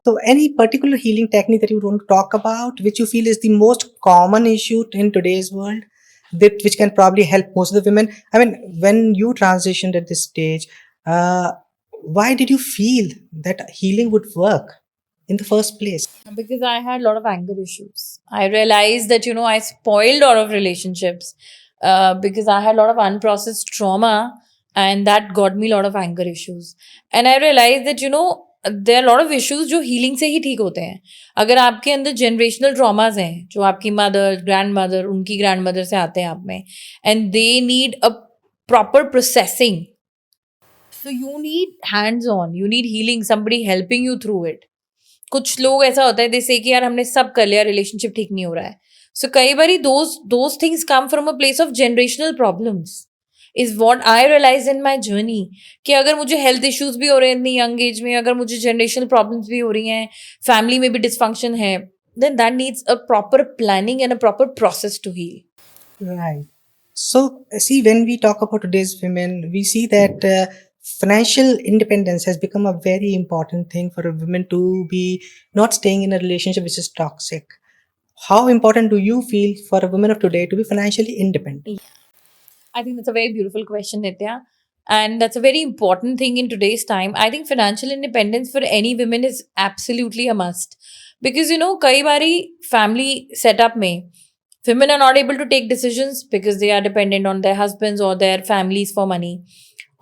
So, any particular healing technique that you want to talk about, which you feel is the most common issue in today's world, that which can probably help most of the women? I mean, when you transitioned at this stage, uh, why did you feel that healing would work in the first place? Because I had a lot of anger issues. I realized that, I spoiled a lot of relationships because I had a lot of unprocessed trauma, and that got me a lot of anger issues. And I realized that, there are a lot of issues जो healing से ही ठीक होते हैं. अगर आपके अंदर generational traumas हैं, जो आपकी mother, grandmother, उनकी grandmother से आते हैं आप में, and they need a proper processing. So you need hands-on, you need healing, somebody helping you through it. कुछ लोग ऐसा होता है जैसे कि यार हमने सब कर लिया, रिलेशनशिप ठीक नहीं हो रहा है. सो कई बारी those things come from a place of generational problems is what I realise in my journey. कि अगर मुझे हेल्थ इश्यूज भी हो रहे हैं इतनी यंग एज में, अगर मुझे जनरेशनल प्रॉब्लम्स भी हो रही हैं, फैमिली में भी डिसफंक्शन है, then that needs a proper planning and a proper process to heal. Right. So, see, when we talk about today's women, we see that financial independence has become a very important thing for a woman to be not staying in a relationship which is toxic. How important do you feel for a woman of today to be financially independent? I think that's a very beautiful question, Nitya. And that's a very important thing in today's time. I think financial independence for any women is absolutely a must. Because, kai bari family setup mein, women are not able to take decisions because they are dependent on their husbands or their families for money.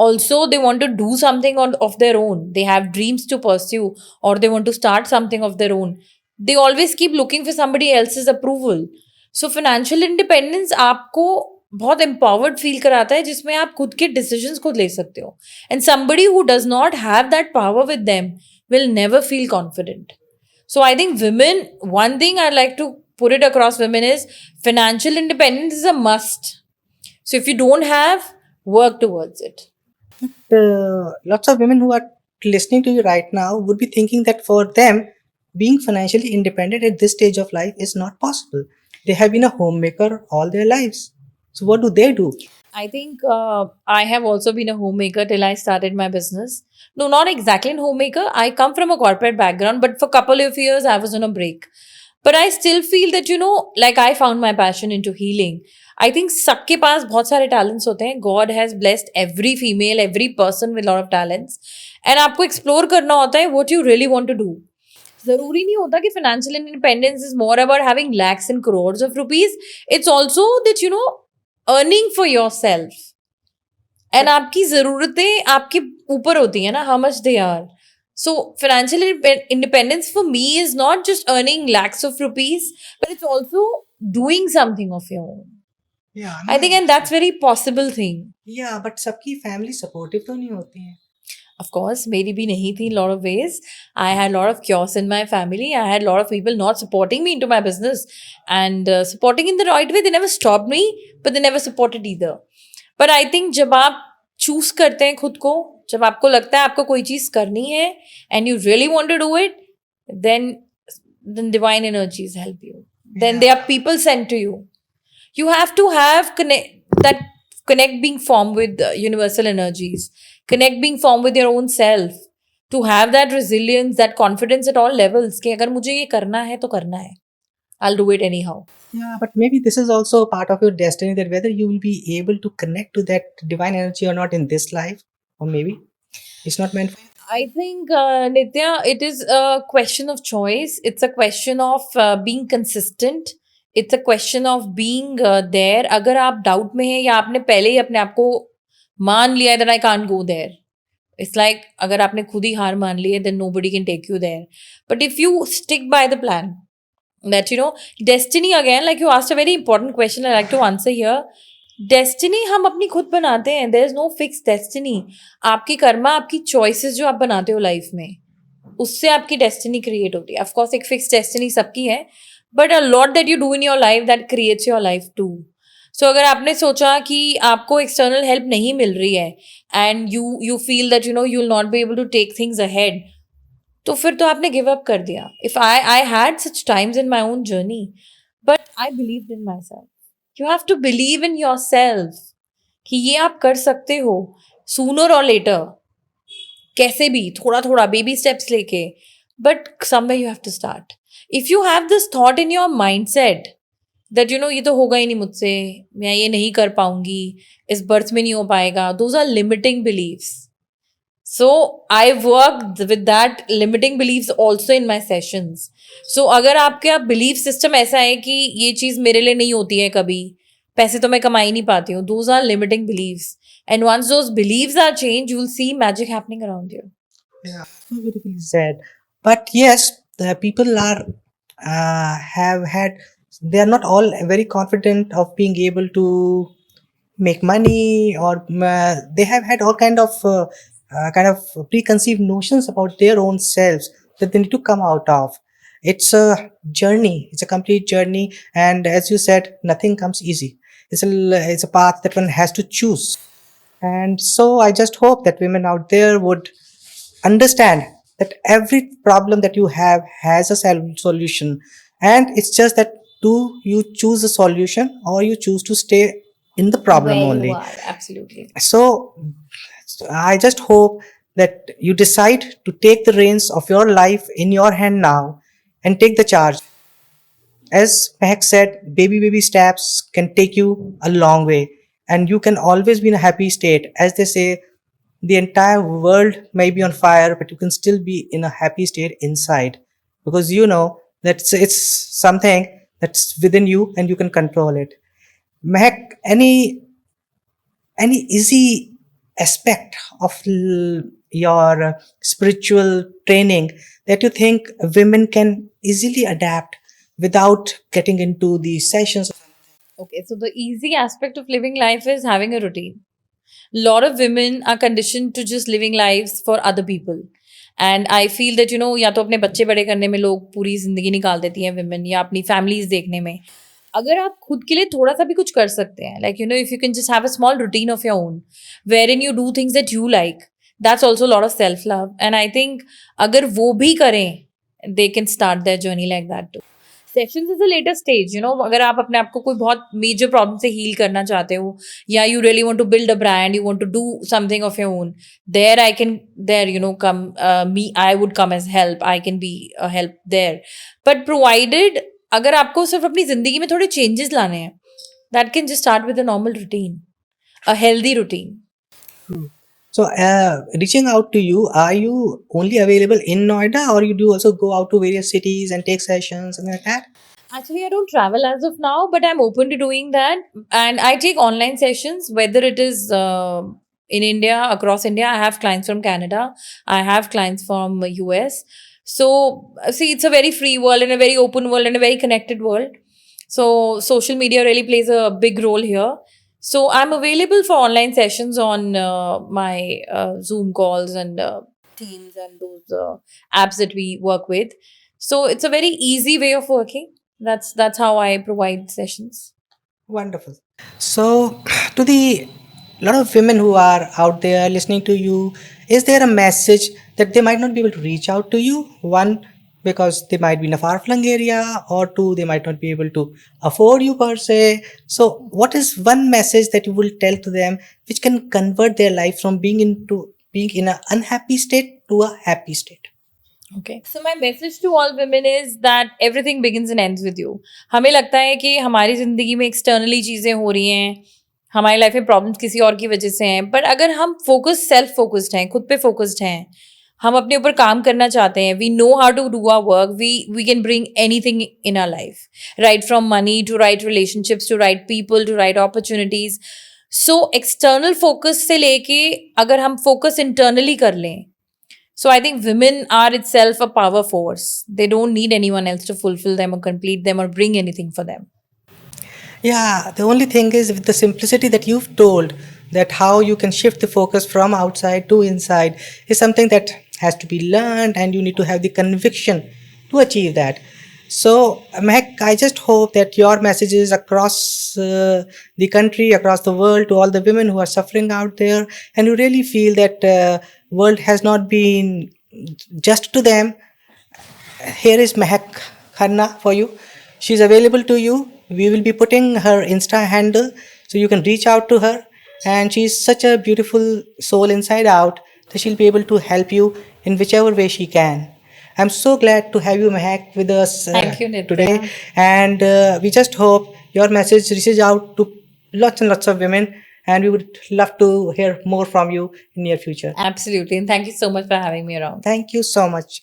Also, they want to do something of their own. They have dreams to pursue, or they want to start something of their own. They always keep looking for somebody else's approval. So, financial independence आपको बहुत empowered feel कराता है जिसमें आप खुद के decisions खुद ले सकते हो. And somebody who does not have that power with them will never feel confident. So I think women, one thing I like to put it across women is financial independence is a must. So if you don't have, work towards it. Lots of women who are listening to you right now would be thinking that for them, being financially independent at this stage of life is not possible. They have been a homemaker all their lives. So, what do they do? I think I have also been a homemaker till I started my business. No, not exactly a homemaker. I come from a corporate background, but for a couple of years I was on a break. But I still feel that, like I found my passion into healing. I think सबके पास बहुत सारे talents होते हैं. God has blessed every female, every person with a lot of talents. And आपको explore करना होता है what you really want to do. जरूरी नहीं होता कि financial independence is more about having lakhs and crores of rupees. It's also that, earning for yourself. And आपकी ज़रूरतें आपके ऊपर होती हैं ना, how much they are. So financial independence for me is not just earning lakhs of rupees, but it's also doing something of your own. Yeah, I think, and that's very possible thing. Yeah, but सबकी family supportive तो नहीं होती है. Of course, मेरी भी नहीं थी in a lot of ways. I had a lot of chaos in my family. I had a lot of people not supporting me into my business and supporting in the right way. They never stopped me, but they never supported either. But I think जब आप choose करते हैं खुद को, जब आपको लगता है आपको कोई चीज़ करनी है and you really want to do it, then divine energies help you. Then there are people sent to you. You have to have connect being formed with universal energies, connect being formed with your own self, to have that resilience, that confidence at all levels कि अगर मुझे ये करना है तो करना है. I'll do it anyhow. Yeah, but maybe this is also a part of your destiny, that whether you will be able to connect to that divine energy or not in this life, or maybe it's not meant for you. I think, Nitya, it is a question of choice. It's a question of being consistent. It's a question of being there. अगर आप doubt में हैं या आपने पहले ही अपने आप को मान लिया है that I can't go there. It's like अगर आपने खुद ही हार मान ली है then nobody can take you there. But if you stick by the plan, that, destiny again, like you asked a very important question I like to answer here. Destiny हम अपनी खुद बनाते हैं. There is no fix destiny. आपकी कर्मा, आपकी choices जो आप बनाते हो लाइफ में, उससे आपकी डेस्टिनी क्रिएट होती है. ऑफकोर्स एक फिक्स डेस्टिनी सबकी है, but a lot that you do in your life that creates your life too. So अगर आपने सोचा कि आपको एक्सटर्नल हेल्प नहीं मिल रही है and you feel that you will not be able to take things ahead, तो फिर तो आपने गिव अप कर दिया. If I had such times in my own journey, but I believed in my self. You have to believe in yourself कि ये आप कर सकते हो. Sooner or later, कैसे भी थोड़ा थोड़ा बेबी स्टेप्स लेके but somewhere you have to start. If you have this thought in your mindset that ये तो होगा ही नहीं मुझसे, मैं ये नहीं कर पाऊंगी, इस बर्थ में नहीं हो पाएगा, those are limiting beliefs. So I worked with that limiting beliefs also in my sessions. So अगर आपका belief system ऐसा है कि ये चीज़ मेरे लिए नहीं होती है कभी, पैसे तो मैं कमा ही नहीं पाती हूँ, those are limiting beliefs. And once those beliefs are changed, you will see magic happening around you. Yeah, so beautifully said. But yes, the people are have had. They are not all very confident of being able to make money, or they have had all kind of preconceived notions about their own selves that they need to come out of. It's a journey. It's a complete journey, and as you said, nothing comes easy. It's a path that one has to choose. And so I just hope that women out there would understand that every problem that you have has a solution, and it's just that do you choose the solution or you choose to stay in the problem Where only. you are, absolutely. So I just hope that you decide to take the reins of your life in your hand now and take the charge. As Mehak said, baby steps can take you a long way, and you can always be in a happy state. As they say, the entire world may be on fire, but you can still be in a happy state inside, because you know that it's something that's within you and you can control it. Mehak, any easy aspect of your spiritual training that you think women can easily adapt without getting into the sessions? Okay, so the easy aspect of living life is having a routine. Lot of women are conditioned to just living lives for other people. And I feel that या तो अपने बच्चे बड़े करने में लोग पूरी जिंदगी निकाल देती हैं women, या अपनी families देखने में. अगर आप खुद के लिए थोड़ा सा भी कुछ कर सकते हैं, like if you can just have a small routine of your own wherein you do things that you like, that's also a lot of self love. And I think अगर वो भी करें, they can start their journey like that too. Sessions is a later stage. अगर आप अपने आप को कोई बहुत मेजर प्रॉब्लम से हील करना चाहते हो, या you really want to build a brand, you want to do something of your own, there I can come, me I would come as help, I can be help there. But provided अगर आपको सिर्फ अपनी जिंदगी में थोड़े changes लाने हैं, that can just start with a normal routine, a healthy routine. So, reaching out to you, are you only available in Noida, or you do also go out to various cities and take sessions and like that? Actually, I don't travel as of now, but I'm open to doing that. And I take online sessions, whether it is in India, across India. I have clients from Canada. I have clients from US. So, see, it's a very free world and a very open world and a very connected world. So, social media really plays a big role here. So, I'm available for online sessions on my Zoom calls and Teams and those apps that we work with. So, it's a very easy way of working. That's how I provide sessions. Wonderful. So, to the lot of women who are out there listening to you, is there a message that they might not be able to reach out to you? One, because they might be in a far-flung area, or two, they might not be able to afford you per se. So, what is one message that you will tell to them which can convert their life from being in an unhappy state to a happy state? Okay. So my message to all women is that everything begins and ends with you. हमें लगता है कि हमारी ज़िंदगी में externally चीज़ें हो रही हैं, हमारी लाइफ में प्रॉब्लम्स किसी और की वजह से हैं, पर अगर हम सेल्फ फोकस्ड हैं, खुद पे फोकस्ड हैं, हम अपने ऊपर काम करना चाहते हैं, we know how to do our work, we can bring anything in our life, right from money to right relationships to right people to right opportunities. So external focus से लेके अगर हम फोकस इंटरनली कर लें, so I think women are itself a power force. They don't need anyone else to fulfill them or complete them or bring anything for them. Yeah, the only thing is with the simplicity that you've told, that how you can shift the focus from outside to inside is something that has to be learned, and you need to have the conviction to achieve that. So, Mehak, I just hope that your messages across the country, across the world, to all the women who are suffering out there, and who really feel that world has not been just to them. Here is Mehak Khanna for you. She's available to you. We will be putting her Insta handle so you can reach out to her. And she's such a beautiful soul inside out that she'll be able to help you in whichever way she can. I'm so glad to have you, Mehak, with us Thank you, Nitya. today. And we just hope your message reaches out to lots and lots of women. And we would love to hear more from you in near future. Absolutely. And thank you so much for having me around. Thank you so much.